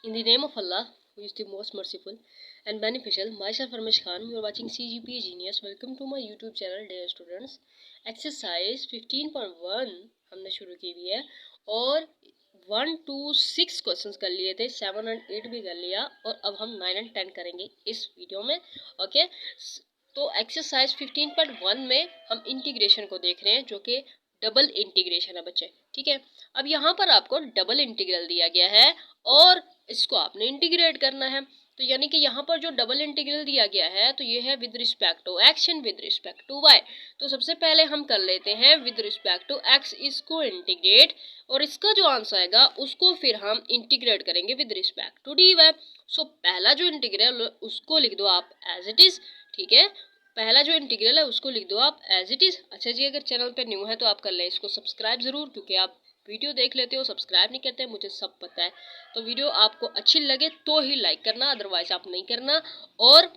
In the name of Allah, who is the most merciful and beneficial, myself Ramesh Khan, you are watching CGPA Genius. Welcome to my YouTube channel, dear students. Exercise 15.1 हमने शुरू की हुई है और 1 to 6 questions कर लिए थे, 7 और 8 भी कर लिया और अब हम 9 और 10 करेंगे इस वीडियो में। ओके, तो एक्सरसाइज 15.1 में हम इंटीग्रेशन को देख रहे हैं जो कि डबल इंटीग्रेशन है बच्चे। ठीक है, अब यहाँ पर आपको डबल इंटीग्रल दिया गया है और इसको आपने इंटीग्रेट करना है। तो यानी कि यहाँ पर जो डबल इंटीग्रल दिया गया है तो ये है with respect to x and with respect to y. तो सबसे पहले हम कर लेते हैं विद रिस्पेक्ट टू एक्स इसको इंटीग्रेट और इसका जो आंसर आएगा उसको फिर हम इंटीग्रेट करेंगे with respect to d y. So पहला जो इंटीग्रल उसको लिख दो आप एज इट इज। ठीक है, पहला जो इंटीग्रल है उसको लिख दो आप एज इट इज। अच्छा जी, अगर चैनल पे न्यू है तो आप कर लें इसको सब्सक्राइब जरूर, क्योंकि आप वीडियो देख लेते हो सब्सक्राइब नहीं करते, मुझे सब पता है। तो वीडियो आपको अच्छी लगे तो ही लाइक करना, अदरवाइज आप नहीं करना। और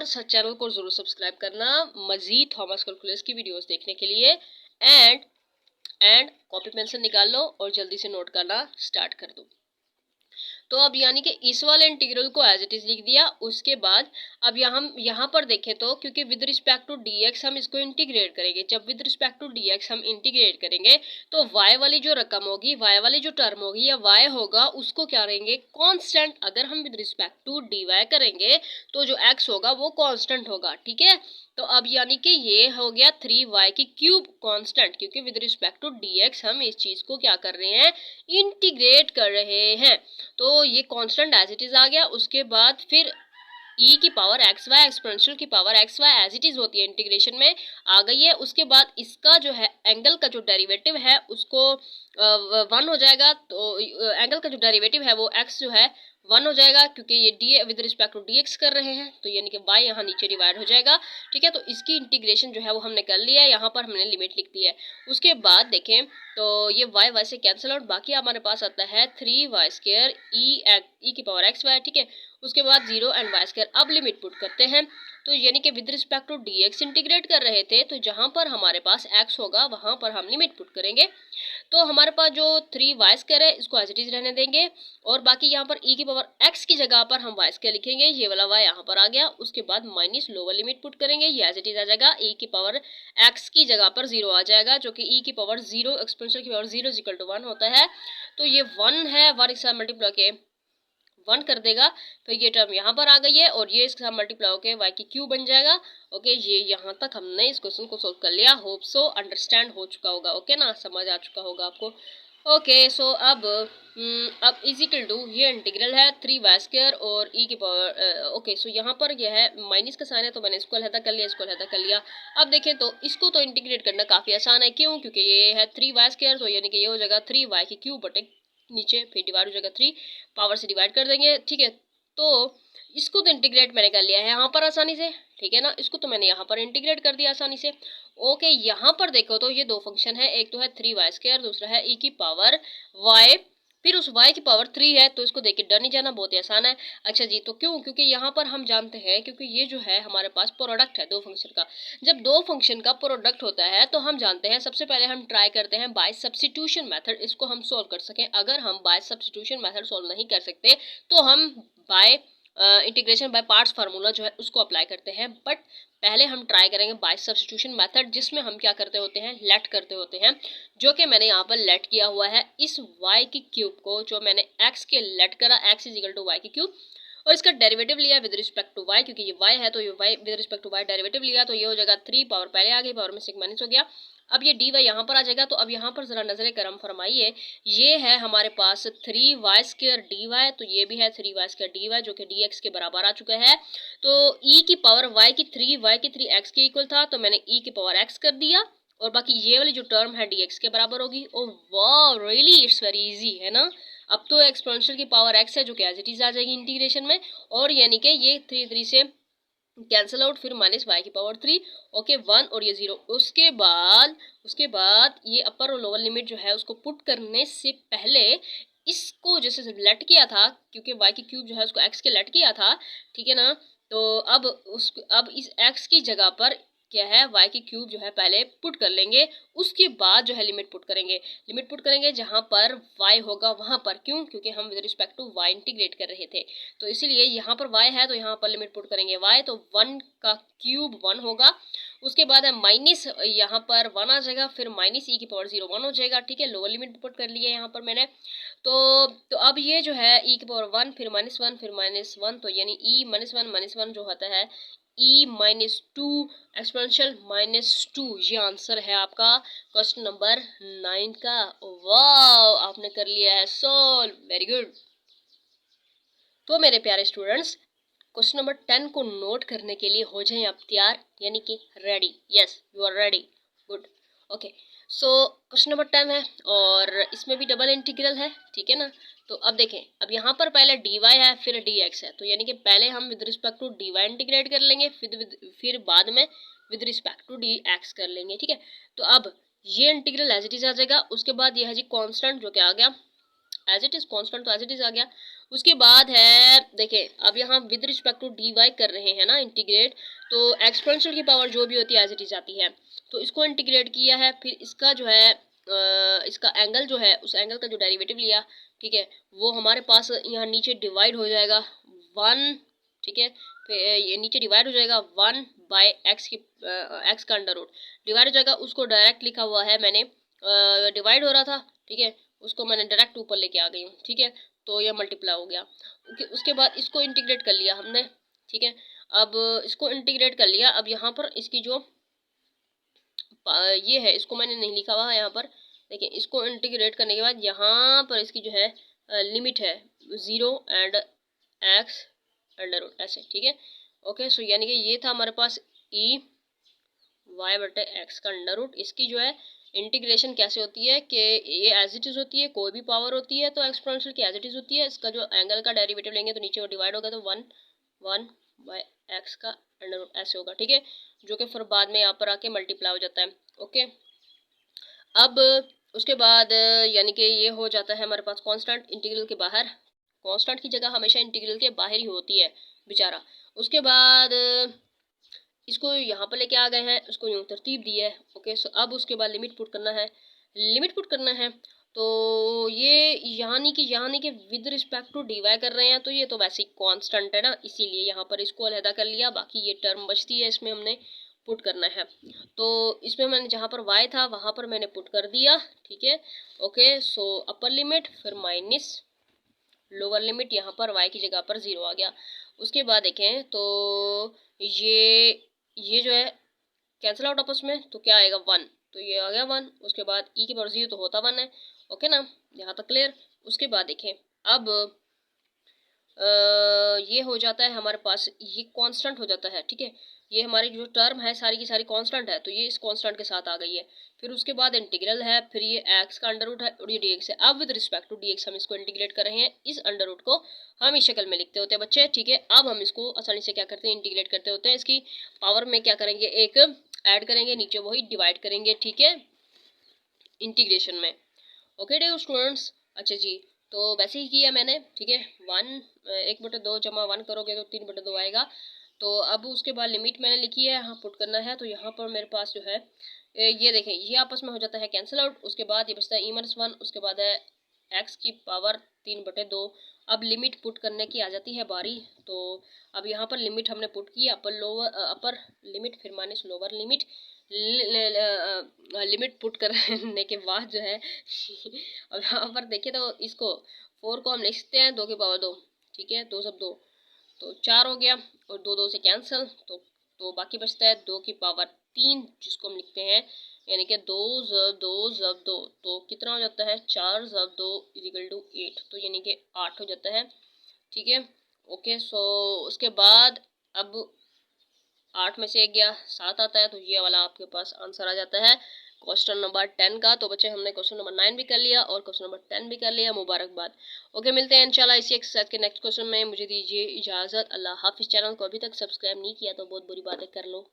चैनल को जरूर सब्सक्राइब करना मजीद थॉमस कैलकुलस की वीडियोस देखने के लिए। एंड कॉपी पेंसिल निकाल लो और जल्दी से नोट करना स्टार्ट कर दो। तो अब यानी कि इस वाले इंटीग्रल को एज इट इज लिख दिया। उसके बाद अब यहाँ पर देखें तो क्योंकि विद रिस्पेक्ट टू dx हम इसको इंटीग्रेट करेंगे, जब विद रिस्पेक्ट टू dx हम इंटीग्रेट करेंगे तो y वाली जो रकम होगी, y वाली जो टर्म होगी या y होगा उसको क्या करेंगे कांस्टेंट। अगर हम विद रिस्पेक्ट टू dy करेंगे तो जो x होगा वो कांस्टेंट होगा। ठीक है, तो अब यानी कि ये हो गया 3y की क्यूब कांस्टेंट, क्योंकि विद रिस्पेक्ट टू dx हम इस चीज को क्या कर रहे हैं इंटीग्रेट कर रहे हैं। तो ये कांस्टेंट एज इट इज आ गया। उसके बाद फिर e की पावर एक्स वाई एक्सपोनेंशियल की power x y as it is होती है इंटीग्रेशन में आ गई है। उसके बाद इसका जो है एंगल का जो डेरिवेटिव है उसको 1 हो जाएगा। तो एंगल का जो डेरिवेटिव है वो x जो है 1 हो जाएगा, क्योंकि ये d with respect to dx कर रहे हैं तो यानी कि y यहाँ नीचे डिवाइड हो जाएगा। ठीक है, तो इसकी इंटीग्रेशन जो है वो हमने कर लिया है, यहाँ पर हमने लिमिट लिख दी है। उसके बाद देखें तो ये y से कैंसिल आउट, बाकी हमारे पास आता है 3y स्क्वायर e की पावर एक्स वाई। ठीक है, उसके बाद 0 एंड y स्क्वायर। अब लिमिट पुट करते हैं तो यानी कि with respect to dx integrate कर रहे थे तो जहां पर हमारे पास x होगा वहां पर हम लिमिट पुट करेंगे। तो हमारे पास जो 3y स्क्वायर है इसको एज इट इज रहने देंगे और बाकी यहाँ पर e की पावर x की जगह पर हम y स्क्वायर लिखेंगे, ये वाला y यहाँ पर आ गया। उसके बाद माइनस लोअर लिमिट पुट करेंगे, ये एज इट इज आ जाएगा। e की पावर x की जगह पर 0 आ जाएगा, जो कि e की पावर 0 एक्सपोनेंशियल की पावर 0 इक्वल टू 1 होता है। तो ये 1 है, 1 के साथ मल्टीप्लाई के 1 कर देगा, फिर ये टर्म यहाँ पर आ गई है और ये इसके साथ मल्टीप्लाई होकर y की क्यूब बन जाएगा। ओके, ये यहाँ तक हमने इस क्वेश्चन को सोल्व कर लिया। होप सो अंडरस्टैंड हो चुका होगा। ओके ना, समझ आ चुका होगा आपको। ओके, सो अब इज इक्वल टू ये इंटीग्रल है 3y स्क्वायर और e की पावर। ओके, सो यहाँ पर यह है माइनस का साइन है तो मैंने इसको अलहदा कर लिया, इसको अलहदा कर लिया। अब देखें तो इसको तो इंटीग्रेट करना काफ़ी आसान है, क्यों? क्योंकि ये है 3y स्क्वायर, तो यानी कि ये हो जाएगा 3y की क्यूब बटे नीचे फिर डिवाइड हो जाएगा 3, पावर से डिवाइड कर देंगे। ठीक है, तो इसको तो इंटीग्रेट मैंने कर लिया है यहाँ पर आसानी से। ठीक है ना, इसको तो मैंने यहाँ पर इंटीग्रेट कर दिया आसानी से। ओके, यहाँ पर देखो तो ये दो फंक्शन है, एक तो है 3y स्क्वायर, दूसरा है e की पावर y, फिर उस y की पावर 3 है, तो इसको देख के डर नहीं जाना, बहुत ही आसान है। अच्छा जी, तो क्यों? क्योंकि यहाँ पर हम जानते हैं, क्योंकि ये जो है हमारे पास प्रोडक्ट है दो फंक्शन का। जब दो फंक्शन का प्रोडक्ट होता है तो हम जानते हैं सबसे पहले हम ट्राई करते हैं बाय सब्स्टिट्यूशन मेथड इसको हम सॉल्व कर सकें। अगर हम बाय सब्स्टिट्यूशन मेथड सॉल्व नहीं कर सकते तो हम bye integration by parts formula जो है उसको अप्लाई करते हैं। बट पहले हम ट्राई करेंगे बाय सब्स्टिट्यूशन मेथड, जिसमें हम क्या करते होते हैं लेट करते होते हैं, जो कि मैंने यहाँ पर लेट किया हुआ है इस y की क्यूब को, जो मैंने x के लेट करा, x is equal to y की क्यूब, और इसका डेरिवेटिव लिया विद रिस्पेक्ट टू y, क्योंकि ये y है तो ये y with respect to y derivative लिया तो ये हो जाएगा 3 पावर पहले आ गई, पावर में 6 माइनस हो गया। अब ये dy यहाँ पर आ जाएगा। तो अब यहाँ पर जरा नजर करम फरमाइए, ये है हमारे पास 3y स्क्वायर dy, तो ये भी है 3y स्क्वायर dy जो कि dx के बराबर आ चुका है। तो e की पावर y की 3 x के इक्वल था तो मैंने e की पावर x कर दिया और बाकी ये वाली जो टर्म है dx के बराबर होगी। ओ वाह, रियली इट्स वेरी इजी है ना। अब तो एक्सपोनेंशियल की पावर x है जो कि एज इट इज आ जाएगी इंटीग्रेशन में, और यानी कि ये 3 से कैंसिल आउट, फिर माइनस y की पावर 3, ओके 1 और ये 0। उसके बाद ये अपर और लोअर लिमिट जो है उसको पुट करने से पहले इसको जैसे लेट किया था, क्योंकि y की क्यूब जो है उसको x के लेट किया था। ठीक है ना, तो अब इस x की जगह पर क्या है, y की क्यूब जो है पहले पुट कर लेंगे, उसके बाद जो है लिमिट पुट करेंगे। लिमिट पुट करेंगे जहां पर y होगा वहां पर, क्यों, क्योंकि हम with respect to y integrate कर रहे थे, तो इसीलिए यहाँ पर y है तो यहाँ पर लिमिट पुट करेंगे y, तो 1 का क्यूब 1 होगा। उसके बाद है माइनस, यहाँ पर 1 आ जाएगा, फिर माइनस e की पावर 0 1 हो जाएगा, ठीक है। लोअर लिमिट पुट कर लिया यहाँ पर मैंने, तो अब ये जो है e की पावर 1 फिर -1 फिर -1, तो यानी e -1 जो होता है e -2 एक्सपोनेंशियल -2, ये आंसर है आपका क्वेश्चन नंबर 9 का। वाह, आपने कर लिया है सॉल्व, वेरी गुड। तो मेरे प्यारे स्टूडेंट्स, क्वेश्चन नंबर 10 को नोट करने के लिए हो जाएं आप तैयार, यानी कि ready. Yes, you are ready, good, okay. So question number 10 है और इसमें भी डबल इंटीग्रल है, ठीक है ना। तो अब देखें, अब यहाँ पर पहले dy है फिर dx है, तो यानी कि पहले हम with respect to dy integrate कर लेंगे, फिर बाद में विद रिस्पेक्ट टू dx कर लेंगे, ठीक है। तो अब ये इंटीग्रल एज इट इज आ जाएगा, उसके बाद ये है जी कांस्टेंट, जो क्या आ गया एज इट इज, कांस्टेंट तो एज इट इज आ गया। उसके बाद है देखिए, अब यहाँ विद रिस्पेक्ट टू dy कर रहे हैं ना इंटीग्रेट, तो एक्सपोनेंशियल की पावर जो भी होती है एज इट इज आती है, तो इसको इंटीग्रेट किया है, फिर इसका जो है इसका एंगल जो है, उस एंगल का जो डेरिवेटिव लिया, ठीक है, वो हमारे पास यहाँ नीचे डिवाइड हो जाएगा 1, ठीक है। फिर ये नीचे डिवाइड हो जाएगा 1 बाय एक्स की एक्स का अंडर रूट डिवाइड हो जाएगा, उसको डायरेक्ट लिखा हुआ है मैंने, डिवाइड हो रहा था, ठीक है, उसको मैंने डायरेक्ट ऊपर लेके आ गई हूँ, ठीक है, तो ये मल्टीप्लाई हो गया। उसके बाद इसको इंटीग्रेट कर लिया हमने, ठीक है। अब इसको इंटीग्रेट कर लिया, अब यहाँ पर इसकी जो ये है, इसको मैंने नहीं लिखा हुआ है यहाँ पर, देखिए, इसको इंटीग्रेट करने के बाद यहाँ पर इसकी जो है लिमिट है 0 एंड एक्स अंडर रूट ऐसे, ठीक है, ओके। सो यानी कि ये था हमारे पास ई वाई बटे एक्स का अंडर रूट, इसकी जो है इंटीग्रेशन कैसे होती है कि ये एज इट इज होती है, कोई भी पावर होती है तो एक्सपोनेंशियल की एज इट इज होती है, इसका जो एंगल का डेरिवेटिव लेंगे तो नीचे वो डिवाइड होगा, तो 1 बाय एक्स का अंडर रूट ऐसे होगा, ठीक है, जो कि फिर बाद में यहाँ पर आके मल्टीप्लाई हो जाता है, ओके। अब उसके बाद यानी कि ये हो जाता है हमारे पास कांस्टेंट इंटीग्रल के बाहर, कांस्टेंट की जगह हमेशा इंटीग्रल के बाहर ही होती है बेचारा। उसके बाद इसको यहाँ पर लेके आ गए हैं, उसको यूँ तरतीब दी है, ओके। सो अब उसके बाद लिमिट पुट करना है, लिमिट पुट करना है, तो ये यानी कि विद रिस्पेक्ट टू dy कर रहे हैं, तो ये तो वैसे ही कांस्टेंट है ना, इसीलिए यहाँ पर इसको अलहदा कर लिया, बाकी ये टर्म बचती है, इसमें हमने पुट करना है। तो इसमें मैंने जहाँ पर y था वहाँ पर मैंने पुट कर दिया, ठीक है, ओके। सो अपर लिमिट फिर माइनस लोअर लिमिट, यहाँ पर y की जगह पर 0 आ गया। उसके बाद देखें तो ये जो है कैंसिल आउट आपस में, तो क्या आएगा 1, तो ये आ गया 1। उसके बाद e की पावर 0 तो होता 1 है, ओके ना, यहाँ तक क्लियर। उसके बाद देखें, अब ये हो जाता है हमारे पास, ये कांस्टेंट हो जाता है, ठीक है, ये हमारी जो टर्म है सारी की सारी कांस्टेंट है, तो ये इस कांस्टेंट के साथ आ गई है। फिर उसके बाद इंटीग्रल है, फिर ये x का अंडर रूट है और ये dx है। अब विद रिस्पेक्ट टू dx हम इसको इंटीग्रेट कर रहे हैं, इस अंडर रूट को हम इस शक्ल में लिखते होते हैं बच्चे, ठीक है। अब हम इसको आसानी से क्या करते हैं, इंटीग्रेट करते होते हैं, इसकी पावर में क्या करेंगे, एक ऐड करेंगे, नीचे वही डिवाइड करेंगे, ठीक है, इंटीग्रेशन में, ओके डियर स्टूडेंट्स। अच्छा जी, तो वैसे ही किया मैंने, ठीक है, 1/2 जमा 1 करोगे तो 3/2 आएगा। तो अब उसके बाद लिमिट मैंने लिखी है, यहाँ पुट करना है, तो यहाँ पर मेरे पास जो है ये देखें, ये आपस में हो जाता है कैंसिल आउट। उसके बाद ये बचता है e-1, उसके बाद है x की पावर 3/2। अब लिमिट पुट करने की आ जाती है बारी, तो अब यहाँ पर लिमिट हमने पुट की, अपर लिमिट फिर minus lower limit, limit put करने के बाद जो है अब यहाँ पर देखिए तो इसको 4 को हम लिख सकते हैं 2 की पावर 2, ठीक है, 2 सब 2 तो 4 हो गया, और 2 2 से कैंसिल, तो बाकी बचता है 2 की पावर 3, जिसको हम लिखते हैं यानी कि 2 ज़ब 2 ज़ब 2, तो कितना हो जाता है 4 ज़ब 2 इक्वल टू 8, तो यानी कि 8 हो जाता है, ठीक है, ओके। सो उसके बाद अब 8 में से 1 गया 7 आता है, तो ये वाला आपके पास आंसर आ जाता है क्वेश्चन नंबर 10 का। तो बच्चे हमने क्वेश्चन नंबर 9 भी कर लिया और क्वेश्चन नंबर 10 भी कर लिया, मुबारकबाद। ओके, मिलते हैं इंशाल्लाह इसी एक्सरसाइज के नेक्स्ट क्वेश्चन में, मुझे दीजिए इजाज़त, अल्लाह हाफिज़। चैनल को अभी तक सब्सक्राइब नहीं किया तो बहुत बुरी बात है, कर लो।